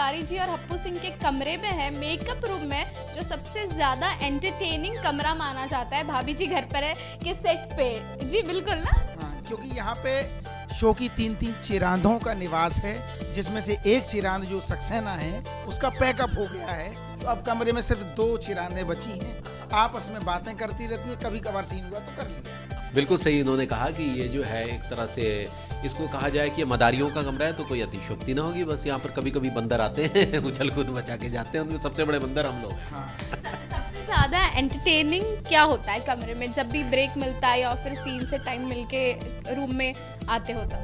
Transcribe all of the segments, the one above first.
तिवारी जी और हप्पू सिंह के कमरे में है, मेकअप रूम में, जो सबसे ज्यादा एंटरटेनिंग कमरा माना जाता है। भाभी जी घर पर है कि सेट पे? जी बिल्कुल ना। हाँ, क्योंकि यहाँ पे शो की 3 चिरांदों का निवास है, जिसमें से एक चिरांद जो सक्सेना है उसका पैकअप हो गया है, तो अब कमरे में सिर्फ 2 चिरांदें बची हैं। आपस में बातें करती रहती हैं, कभी कभार सीन हुआ तो कर लिया। बिल्कुल सही इन्होंने कहा कि ये जो है एक तरह से इसको कहा जाए कि ये मदारियों का कमरा है, तो कोई अतिशयोक्ति ना होगी। बस यहाँ पर कभी कभी बंदर आते हैं उछल कूद मचा के जाते हैं, उनमें सबसे बड़े बंदर हम लोग हैं। हाँ। सबसे ज्यादा एंटरटेनिंग क्या होता है कमरे में, जब भी ब्रेक मिलता है या फिर सीन से टाइम मिलके रूम में आते हो तो?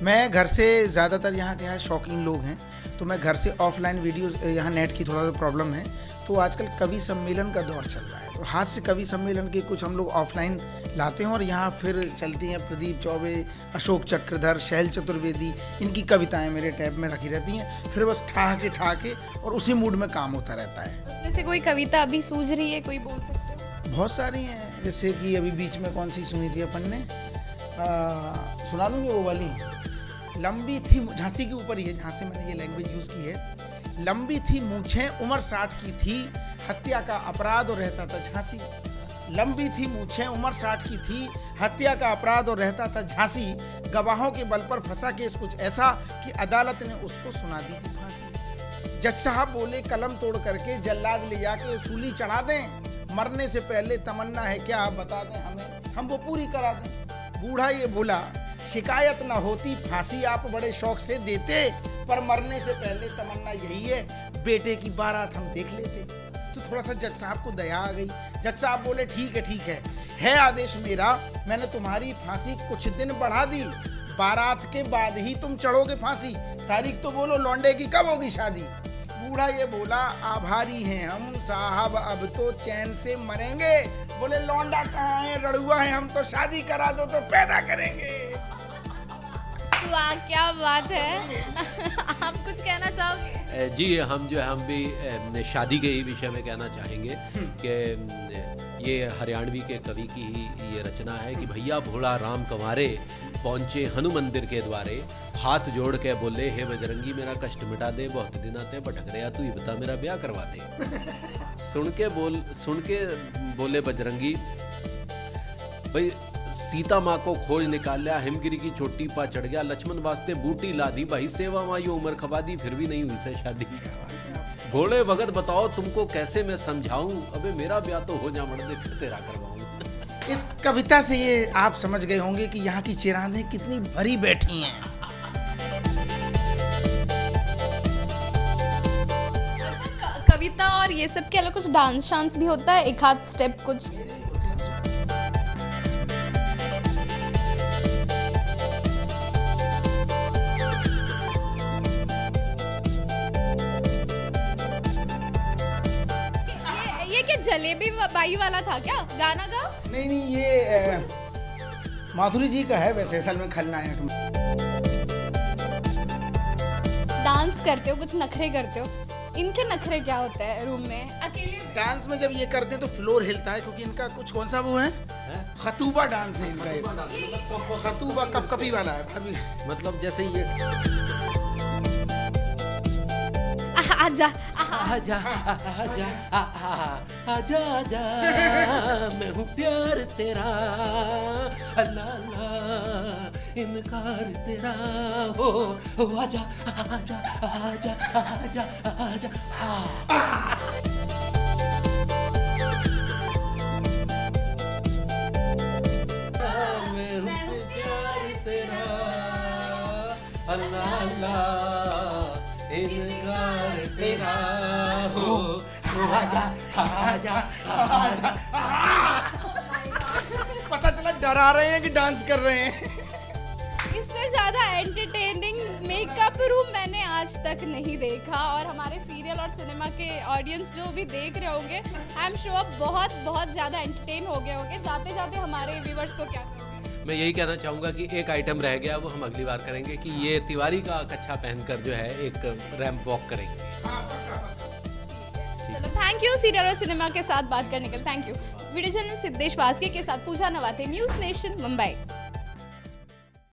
मैं घर से ज़्यादातर यहाँ के यहाँ शौकीन लोग हैं, तो मैं घर से ऑफलाइन वीडियो, यहाँ नेट की थोड़ा सा प्रॉब्लम है, तो आजकल कवि सम्मेलन का दौर चल रहा है, तो हाथ से कवि सम्मेलन के कुछ हम लोग ऑफलाइन लाते हैं और यहाँ फिर चलती हैं प्रदीप चौबे, अशोक चक्रधर, शैल चतुर्वेदी, इनकी कविताएं मेरे टैब में रखी रहती हैं। फिर बस ठा के और उसी मूड में काम होता रहता है। उसमें से कोई कविता अभी सूझ रही है, कोई बोल सकते हो? बहुत सारी हैं, जैसे कि अभी बीच में कौन सी सुनी थी अपन ने, सुना दूँगी वो वाली। लंबी थी, झांसी के ऊपर ही है, जहाँ से मैंने ये लैंग्वेज यूज़ की है। लंबी थी मूछें, उम्र 60 की थी, हत्या का अपराध और रहता था झांसी। लंबी थी मूछें, उम्र 60 की थी, हत्या का अपराध और रहता था झांसी। गवाहों के बल पर फंसा केस कुछ ऐसा कि अदालत ने उसको सुना दी थी फांसी। जज साहब बोले कलम तोड़ करके जल्लाद ले जाके वसूली चढ़ा दें, मरने से पहले तमन्ना है क्या आप बता दें हमें, हम वो पूरी करा दें। बूढ़ा ये बोला शिकायत न होती फांसी आप बड़े शौक से देते, पर मरने से पहले तमन्ना यही है बेटे की बारात हम देख लेते। तो थोड़ा सा जज साहब को दया आ गई। जज साहब बोले ठीक है आदेश मेरा, मैंने तुम्हारी फांसी कुछ दिन बढ़ा दी, बारात के बाद ही तुम चढ़ोगे फांसी, तारीख तो बोलो लौंडे की कब होगी शादी। बूढ़ा ये बोला आभारी हैं हम साहब, अब तो चैन से मरेंगे। बोले लौंडा कहाँ है, रड़ुआ है, हम तो शादी करा दो तो पैदा करेंगे। वाह क्या बात है। आप कुछ कहना चाहोगे? जी हम भी शादी के ही विषय में कहना चाहेंगे कि ये हरियाणवी के कवि की ही ये रचना है कि भैया भोला राम कंवारे पहुँचे हनु मंदिर के द्वारे, हाथ जोड़ के बोले हे बजरंगी मेरा कष्ट मिटा दे, बहुत दिन आते भटक रहा तू ही बता मेरा ब्याह करवा दे। सुन के बोले बजरंगी भाई सीता माँ को खोज निकाल लिया, हिमगिरी की चोटी पा चढ़ गया, लक्ष्मण वास्ते बूटी ला दी, भाई सेवा माँ ये उम्र खबा दी, फिर भी नहीं हुई से शादी। भोले भगत बताओ तुमको कैसे मैं समझाऊं, अबे मेरा ब्याह तो हो जा मर्दे फिर तेरा करवाऊं। इस कविता से ये आप समझ गए होंगे कि यहाँ की चिरांदें कितनी भरी बैठी हैं। कविता और ये सब के अलग कुछ डांस भी होता है, एक हाथ स्टेप कुछ? जलेबी बाई वाला था क्या गाना का? नहीं ये माधुरी जी का है वैसे, असल में खलनायक में। डांस करते हो, कुछ नखरे करते हो, इनके नखरे क्या होते हैं रूम में अकेले में? डांस में जब ये करते हैं तो फ्लोर हिलता है, क्योंकि इनका कुछ कौन सा वो है खतूबा डांस है इनका। खतूबा कपकपी वाला है भाभी, मतलब जैसे ये आजा आजा आजा आजा आजा मैं हूँ प्यार तेरा, अल्लाह इनकार तेरा, हो आजा आजा आजा आजा आजा। मैं हूँ प्यार तेरा, अल्लाह इनकार तेरा, हो आजा आजा आजा। पता चला डरा रहे हैं कि डांस कर रहे हैं। इससे ज्यादा एंटरटेनिंग मेकअप रूम मैंने आज तक नहीं देखा, और हमारे सीरियल और सिनेमा के ऑडियंस जो भी देख रहे होंगे, आई एम श्योर बहुत ज्यादा एंटरटेन हो गए होंगे। जाते जाते हमारे व्यूवर्स को क्या कहोगे? मैं यही कहना चाहूँगा कि एक आइटम रह गया, वो हम अगली बार करेंगे कि ये तिवारी का कच्छा पहनकर जो है एक रैंप वॉक करेंगे। चलो थैंक यू सीरियल और सिनेमा के साथ बात करने के लिए, thank you. Video journalist Siddhesh Waske के साथ पूजा नवाते, न्यूज़ नेशन मुंबई।